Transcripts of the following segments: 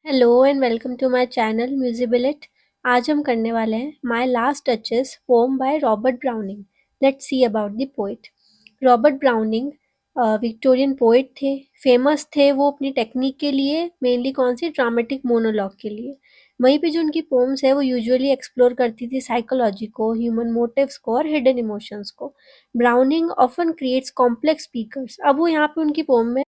Hello and welcome to my channel म्यूजिबिलिट। आज हम करने वाले हैं my last duchess poem by Robert Browning. Let's see about the poet. Robert Browning Victorian poet थे। Famous थे वो अपनी टेक्निक के लिए, मेनली कौन सी, ड्रामेटिक मोनोलॉग के लिए। वहीं पे जो उनकी पोम्स है वो यूजुअली एक्सप्लोर करती थी साइकोलॉजी को, ह्यूमन मोटिव्स को और हिडन इमोशंस को। Browning often creates complex speakers. अब वो यहाँ पे उनकी पोम में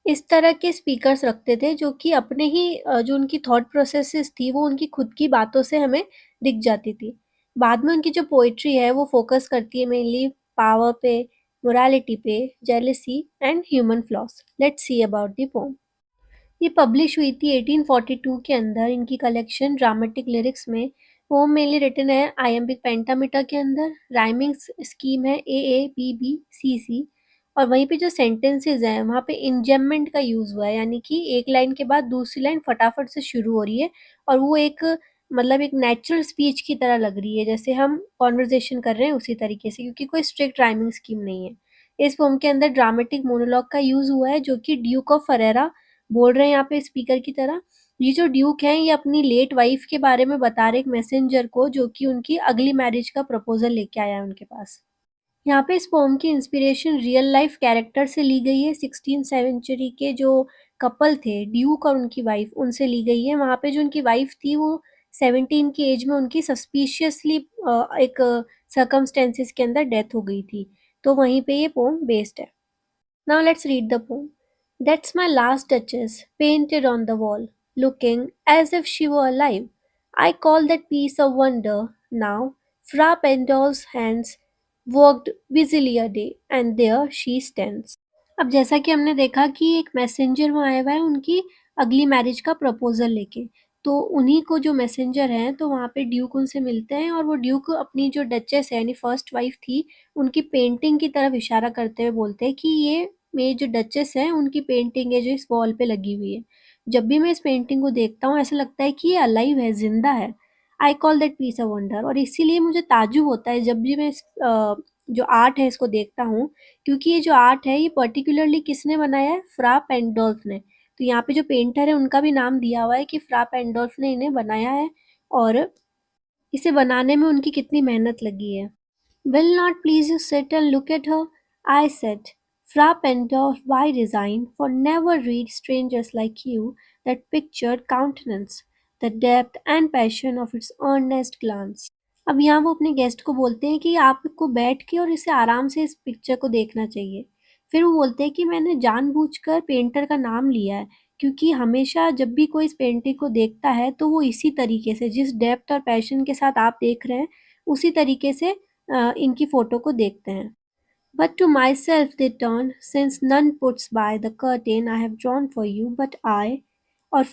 इस तरह के स्पीकर्स रखते थे जो कि अपने ही जो उनकी थॉट प्रोसेसेस थी वो उनकी खुद की बातों से हमें दिख जाती थी। बाद में उनकी जो पोएट्री है वो फोकस करती है मेनली पावर पे, मोरालिटी पे, jealousy and human floss. Let's see about the pome. ये पब्लिश हुई थी 1842 के अंदर, इनकी कलेक्शन ड्रामेटिक लिरिक्स में। पोम मेनली रिटन है आयम्बिक पेंटामीटर के अंदर। राइमिंग स्कीम है ए ए बी बी सी सी। और वहीं पे जो सेंटेंसेस हैं वहाँ पे इंजममेंट का यूज़ हुआ है, यानी कि एक लाइन के बाद दूसरी लाइन फटाफट से शुरू हो रही है और वो एक मतलब एक नेचुरल स्पीच की तरह लग रही है, जैसे हम कॉन्वर्जेशन कर रहे हैं उसी तरीके से, क्योंकि कोई स्ट्रिक्ट राइमिंग स्कीम नहीं है। इस पोम के अंदर ड्रामेटिक मोनोलॉग का यूज़ हुआ है जो कि ड्यूक ऑफ फरेरा बोल रहे हैं यहाँ पे स्पीकर की तरह। ये जो ड्यूक हैं ये अपनी लेट वाइफ के बारे में बता रहे एक मैसेंजर को जो कि उनकी अगली मैरिज का प्रपोजल लेके आया है उनके पास। यहाँ पे इस पोम की इंस्पिरेशन रियल लाइफ कैरेक्टर से ली गई है। 16 सेंचुरी के जो कपल थे, ड्यूक और उनकी वाइफ, उनसे ली गई है। वहाँ पे जो उनकी वाइफ थी वो 17 की एज में उनकी सस्पिशियसली एक सर्कमस्टेंसेस के अंदर डेथ हो गई थी। तो वहीं पे ये पोम बेस्ड है। Now let's read the poem. That's my last duchess, painted on the wall, looking as if she were alive. I call that piece a wonder. Now, Fra Pendle's hands worked busily a day, and there she stands. अब जैसा कि हमने देखा कि एक messenger वहाँ आया हुआ है उनकी अगली मैरिज का प्रपोजल लेके, तो उन्हीं को जो मैसेंजर हैं तो वहाँ पे ड्यूक उनसे मिलते हैं और वो ड्यूक अपनी जो डचेस है यानी फर्स्ट वाइफ थी उनकी पेंटिंग की तरफ इशारा करते हुए बोलते हैं कि ये जो डचेस है उनकी पेंटिंग है जो इस वॉल पे लगी हुई है। जब भी मैं इस पेंटिंग को देखता हूँ ऐसा लगता है कि ये अलाइव है, जिंदा है। I call that piece a wonder. और इसीलिए मुझे ताज्जुब होता है जब भी मैं जो आर्ट है इसको देखता हूँ, क्योंकि ये जो आर्ट है ये पर्टिकुलरली किसने बनाया है, फ्रा पेंडोल्फ ने। तो यहाँ पे जो पेंटर है उनका भी नाम दिया हुआ है कि फ्रा पेंडोल्फ ने इन्हें बनाया है और इसे बनाने में उनकी कितनी मेहनत लगी है। Will not please you sit and look at her? I said, Fra Pendorf, why resign? For never read strangers like you that pictured countenance, the depth and passion of its earnest glance. अब यहाँ वो अपने guest को बोलते हैं कि आपको बैठ के और इसे आराम से इस पिक्चर को देखना चाहिए। फिर वो बोलते हैं कि मैंने जानबूझकर पेंटर का नाम लिया है क्योंकि हमेशा जब भी कोई इस पेंटिंग को देखता है तो वो इसी तरीके से, जिस डेप्थ और पैशन के साथ आप देख रहे हैं उसी तरीके से इनकी फोटो को देखते हैं। But to myself they turn, since none puts by the curtain I have drawn for you but I। और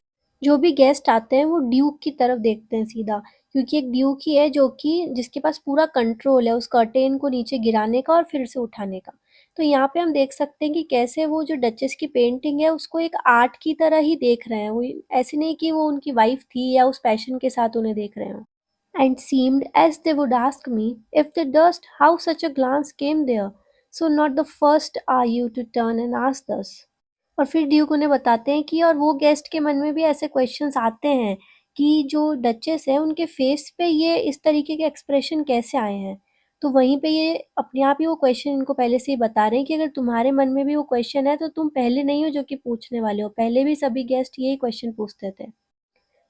जो भी गेस्ट आते हैं वो ड्यूक की तरफ देखते हैं सीधा, क्योंकि एक ड्यूक ही है जो कि जिसके पास पूरा कंट्रोल है उस कर्टेन को नीचे गिराने का और फिर से उठाने का। तो यहाँ पे हम देख सकते हैं कि कैसे वो जो डचेस की पेंटिंग है उसको एक आर्ट की तरह ही देख रहे हैं। वो ऐसे नहीं कि वो उनकी वाइफ थी या उस पैशन के साथ उन्हें देख रहे हो। And seemed as they would ask me, if they durst, how such a glance came there. So not the first are you to turn and ask thus। और फिर ड्यूक उन्हें बताते हैं कि और वो गेस्ट के मन में भी ऐसे क्वेश्चंस आते हैं कि जो डचेस है उनके फेस पे ये इस तरीके के एक्सप्रेशन कैसे आए हैं। तो वहीं पे ये अपने आप ही वो क्वेश्चन इनको पहले से ही बता रहे हैं कि अगर तुम्हारे मन में भी वो क्वेश्चन है तो तुम पहले नहीं हो जो कि पूछने वाले हो, पहले भी सभी गेस्ट यही क्वेश्चन पूछते थे।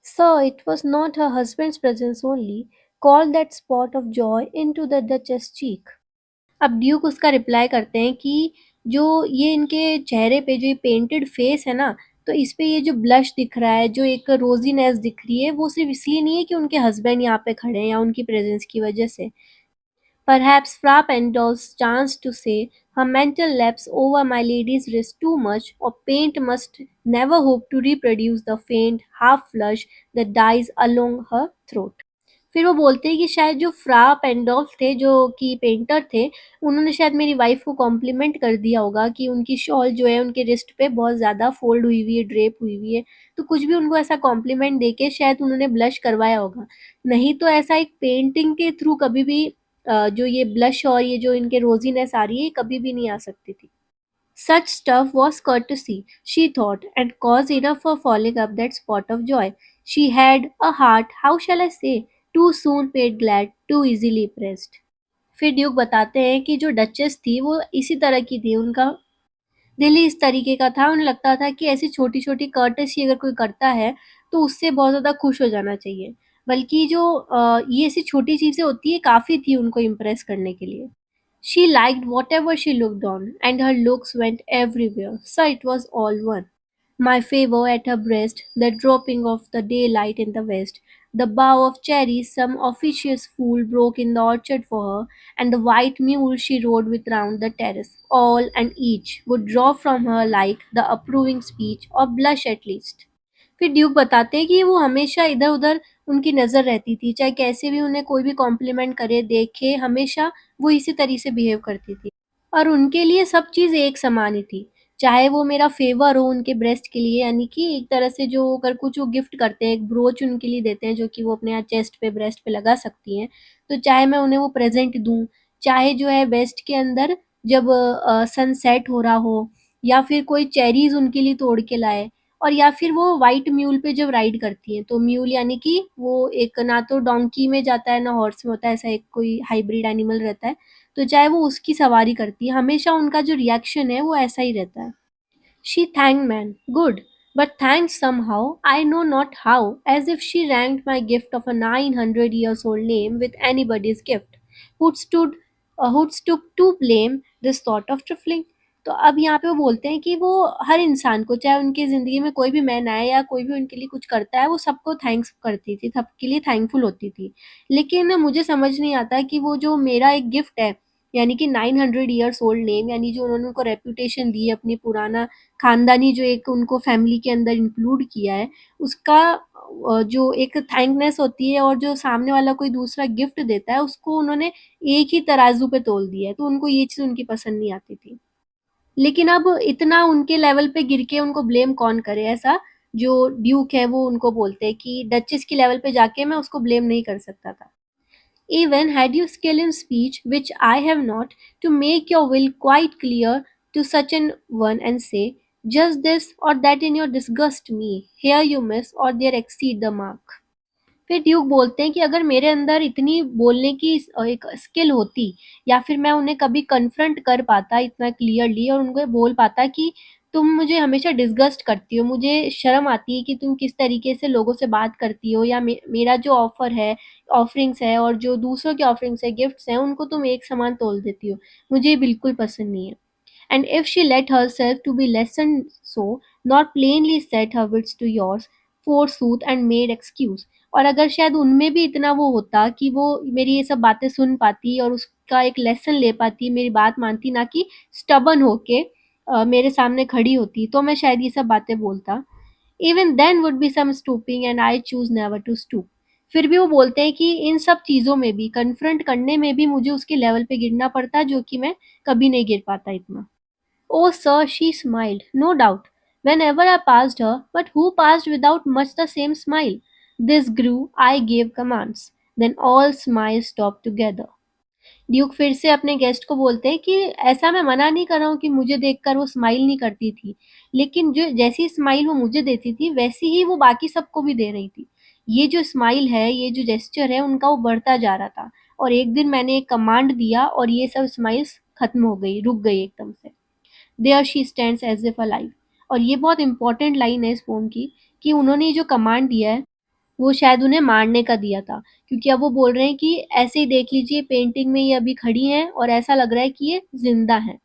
Sir, it was not her husband's presence only, called that spot of joy into the duchess' cheek। अब ड्यूक उसका रिप्लाई करते हैं कि जो ये इनके चेहरे पे जो ये पेंटेड फेस है ना, तो इस पे ये जो ब्लश दिख रहा है, जो एक रोजीनेस दिख रही है, वो सिर्फ इसलिए नहीं है कि उनके हस्बैंड यहाँ पे खड़े हैं या उनकी प्रेजेंस की वजह से। Perhaps Fra Pendle's chanced to say, her mental lapse over my lady's wrist too much, or paint must never hope to reproduce the faint half flush that dies along her throat। फिर वो बोलते हैं कि शायद जो फ्रा पेंडोल्फ थे जो कि पेंटर थे, उन्होंने शायद मेरी वाइफ को कॉम्प्लीमेंट कर दिया होगा कि उनकी शॉल जो है उनके रिस्ट पे बहुत ज़्यादा फोल्ड हुई हुई है, ड्रेप हुई हुई है। तो कुछ भी उनको ऐसा कॉम्प्लीमेंट देके शायद उन्होंने ब्लश करवाया होगा। नहीं तो ऐसा एक पेंटिंग के थ्रू कभी भी जो ये ब्लश और ये जो इनके रोजीनेस आ रही है, ये कभी भी नहीं आ सकती थी। Such stuff was courtesy, she thought, and cause enough for falling up that spot of joy. She had a heart, how shall I say, too soon made glad, too easily pressed. फिर Duke बताते हैं कि जो duchess थी वो इसी तरह की थी, उनका दिल ही इस तरीके का था, उन्हें लगता था कि ऐसी छोटी-छोटी कर्टेसी अगर कोई करता है, तो उससे बहुत ज़्यादा खुश हो जाना चाहिए। बल्कि जो ये ऐसी छोटी चीज़ें होती हैं, काफ़ी थी उनको इम्प्रेस करने के लिए। She liked whatever she looked on, and her looks went everywhere, so it was all one. My favor at her breast, the dropping of the daylight in the west, the bough of cherries some officious fool broke in the orchard for her, and the white mule she rode with round the terrace, all and each would draw from her like the approving speech or blush at least. फिर Duke बताते हैं कि वो हमेशा इधर-उधर उनकी नज़र रहती थी, चाहे कैसे भी उन्हें कोई भी कॉम्प्लीमेंट करे, देखे, हमेशा वो इसी तरीके से बिहेव करती थी। और उनके लिए सब चीज़ एक समान ही थी। चाहे वो मेरा फ़ेवर हो उनके ब्रेस्ट के लिए, यानी कि एक तरह से जो अगर कुछ वो गिफ्ट करते हैं, एक ब्रोच उनके लिए देते हैं जो कि वो अपने यहाँ चेस्ट पे, ब्रेस्ट पे लगा सकती हैं। तो चाहे मैं उन्हें वो प्रेज़ेंट दूँ, चाहे जो है वेस्ट के अंदर जब सनसेट हो रहा हो, या फिर कोई चेरीज़ उनके लिए तोड़ के लाए, और या फिर वो व्हाइट म्यूल पे जब राइड करती हैं, तो म्यूल यानी कि वो एक ना तो डोंकी में जाता है, ना हॉर्स में होता है, ऐसा एक कोई हाइब्रिड एनिमल रहता है। तो चाहे वो उसकी सवारी करती है, हमेशा उनका जो रिएक्शन है वो ऐसा ही रहता है। She thanked man. Good. But thanked somehow, I know not how, as if she ranked my gift of a 900 years old name with anybody's gift. Who'd stood who'd stoop to blame this sort of trifling? तो अब यहाँ पे वो बोलते हैं कि वो हर इंसान को, चाहे उनकी ज़िंदगी में कोई भी मैन आए या कोई भी उनके लिए कुछ करता है, वो सबको थैंक्स करती थी, सबके लिए थैंकफुल होती थी। लेकिन मुझे समझ नहीं आता कि वो जो मेरा एक गिफ्ट है, यानी कि 900 इयर्स ओल्ड नेम, यानी जो उन्होंने उनको रेपुटेशन दी है, अपनी पुराना खानदानी जो एक उनको फैमिली के अंदर इंक्लूड किया है, उसका जो एक थैंकनेस होती है, और जो सामने वाला कोई दूसरा गिफ्ट देता है, उसको उन्होंने एक ही तराजू पे तोल दिया है, तो उनको ये चीज़ उनकी पसंद नहीं आती थी। लेकिन अब इतना उनके लेवल पे गिर के उनको ब्लेम कौन करे, ऐसा जो ड्यूक है वो उनको बोलते हैं कि डचेस की लेवल पे जाके मैं उसको ब्लेम नहीं कर सकता था। Even had you skill in speech, which I have not, to make your will quite clear to such an one and say, just this or that in your disgust me, here you miss or there exceed the mark. फिर Duke बोलते हैं कि अगर मेरे अंदर इतनी बोलने की एक स्किल होती, या फिर मैं उन्हें कभी कन्फ्रंट कर पाता इतना क्लियरली और उनको बोल पाता कि तुम मुझे हमेशा डिसगस्ट करती हो, मुझे शर्म आती है कि तुम किस तरीके से लोगों से बात करती हो, या मेरा जो ऑफ़र है, ऑफरिंग्स है और जो दूसरों के ऑफरिंग्स है, गिफ्ट्स हैं, उनको तुम एक समान तोल देती हो। मुझे ये बिल्कुल पसंद नहीं है। And if she let herself to be lessoned so, not plainly set her wits to yours, forsooth and made excuse. और अगर शायद उनमें भी इतना वो होता कि वो मेरी ये सब बातें सुन पाती और उसका एक लेसन ले पाती, मेरी बात मानती, ना कि स्टबर्न होके मेरे सामने खड़ी होती, तो मैं शायद ये सब बातें बोलता। Even then would be some stooping and I choose never to stoop. फिर भी वो बोलते हैं कि इन सब चीज़ों में भी, कन्फ्रंट करने में भी मुझे उसके लेवल पे गिरना पड़ता, जो कि मैं कभी नहीं गिर पाता इतना। Oh, sir, she smiled, no doubt, whenever I passed her, but who passed without much the same smile? This grew, I gave commands. Then all smiles stopped together. Duke फिर से अपने गेस्ट को बोलते हैं कि ऐसा मैं मना नहीं कर रहा हूँ कि मुझे देखकर वो स्माइल नहीं करती थी, लेकिन जो जैसी स्माइल वो मुझे देती थी, वैसी ही वो बाकी सबको भी दे रही थी। ये जो स्माइल है, ये जो जेस्चर है, उनका वो बढ़ता जा रहा था, और एक दिन मैंने एक कमांड दिया और ये सब स्माइल्स खत्म हो गई, रुक गई एकदम से। There she stands as if alive. और ये बहुत इंपॉर्टेंट लाइन है इस पोम की, कि उन्होंने ये जो कमांड दिया है, वो शायद उन्हें मारने का दिया था, क्योंकि अब वो बोल रहे हैं कि ऐसे ही देख लीजिए, पेंटिंग में ये अभी खड़ी हैं और ऐसा लग रहा है कि ये जिंदा हैं।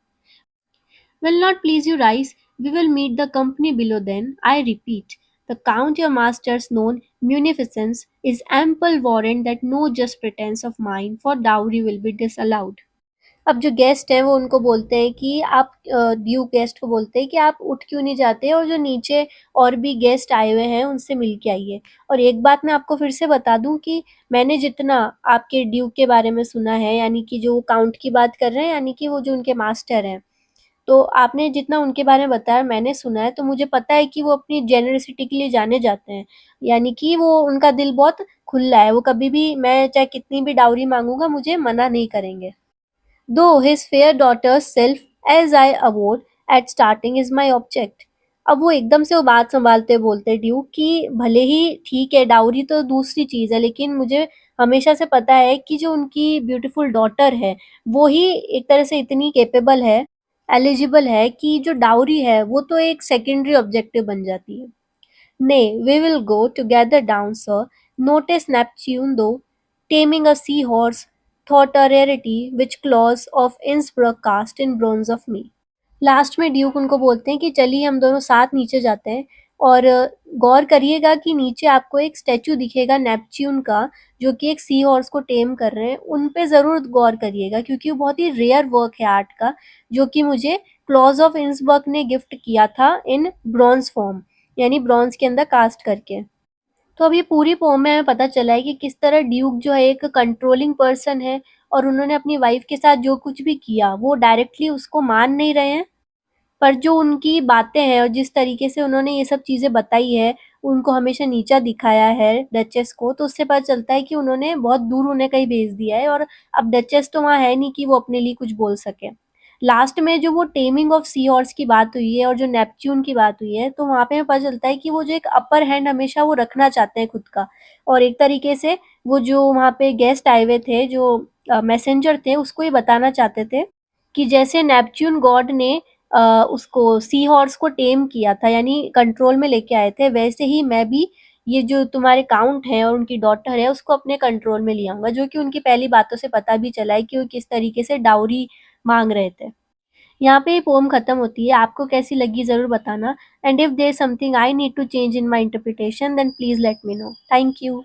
Will not please you rise, we will meet the company below then, I repeat. The count your master's known munificence is ample warrant that no just pretence of mine for dowry will be disallowed. अब जो guest हैं वो उनको बोलते हैं कि आप Duke guest को बोलते हैं कि आप उठ क्यों नहीं जाते, और जो नीचे और भी गेस्ट आए हुए हैं उनसे मिल के आइए। और एक बात मैं आपको फिर से बता दूं कि मैंने जितना आपके ड्यूक के बारे में सुना है, यानी कि जो काउंट की बात कर रहे हैं, यानी कि वो जो उनके मास्टर हैं, तो आपने जितना उनके बारे में बताया, मैंने सुना है, तो मुझे पता है कि वो अपनी जेनरसिटी के लिए जाने जाते हैं, यानी कि वो उनका दिल बहुत खुला है, वो कभी भी मैं चाहे कितनी भी डाउरी मांगूंगा मुझे मना नहीं करेंगे। Though his fair daughter's self, as I avowed, at starting is my object. अब वो एकदम से वो बात संभालते बोलते ड्यूक कि भले ही ठीक है, डाउरी तो दूसरी चीज़ है, लेकिन मुझे हमेशा से पता है कि जो उनकी ब्यूटीफुल डॉटर है, वो ही एक तरह से इतनी कैपेबल है, एलिजिबल है कि जो डाउरी है वो तो एक सेकेंडरी ऑब्जेक्टिव बन जाती है। Nay, we will go together down, sir. Notice Neptune, though, taming a seahorse, thought a rarity which claws of Innsbruck cast in bronze of me. Last में ड्यूक उनको बोलते हैं कि चलिए हम दोनों साथ नीचे जाते हैं, और गौर करिएगा कि नीचे आपको एक स्टैचू दिखेगा नेपच्यून का, जो कि एक सी हॉर्स को टेम कर रहे हैं। उन पे ज़रूर गौर करिएगा क्योंकि वो बहुत ही रेयर वर्क है आर्ट का, जो कि मुझे क्लॉज ऑफ इंसबर्ग ने गिफ्ट किया था इन ब्रॉन्ज फॉर्म, यानी ब्रॉन्ज के अंदर कास्ट करके। तो अब ये पूरी पोएम में हमें पता चला है कि किस तरह ड्यूक जो है एक कंट्रोलिंग पर्सन है, और उन्होंने अपनी वाइफ के साथ जो कुछ भी किया वो डायरेक्टली उसको मान नहीं रहे हैं, पर जो उनकी बातें हैं और जिस तरीके से उन्होंने ये सब चीज़ें बताई है, उनको हमेशा नीचा दिखाया है डचेस को, तो उससे पता चलता है कि उन्होंने बहुत दूर उन्हें कहीं भेज दिया है, और अब डचेस तो वहाँ है नहीं कि वो अपने लिए कुछ बोल सके। लास्ट में जो वो टेमिंग ऑफ सी हॉर्स की बात हुई है और जो नेपच्यून की बात हुई है, तो वहाँ पे हमें पता चलता है कि वो जो एक अपर हैंड हमेशा वो रखना चाहते हैं खुद का, और एक तरीके से वो जो वहाँ पे गेस्ट आए हुए थे, जो मैसेंजर थे, उसको ये बताना चाहते थे कि जैसे नेपच्यून गॉड ने उसको सी हॉर्स को टेम किया था, यानी कंट्रोल में लेके आए थे, वैसे ही मैं भी ये जो तुम्हारे काउंट है और उनकी डॉटर है उसको अपने कंट्रोल में ले आऊंगा, जो कि उनकी पहली बातों से पता भी चला है कि वो किस तरीके से डाउरी मांग रहे थे। यहाँ पे ये पोम खत्म होती है। आपको कैसी लगी ज़रूर बताना, and if there something I need to change in my interpretation then please let me know. Thank you.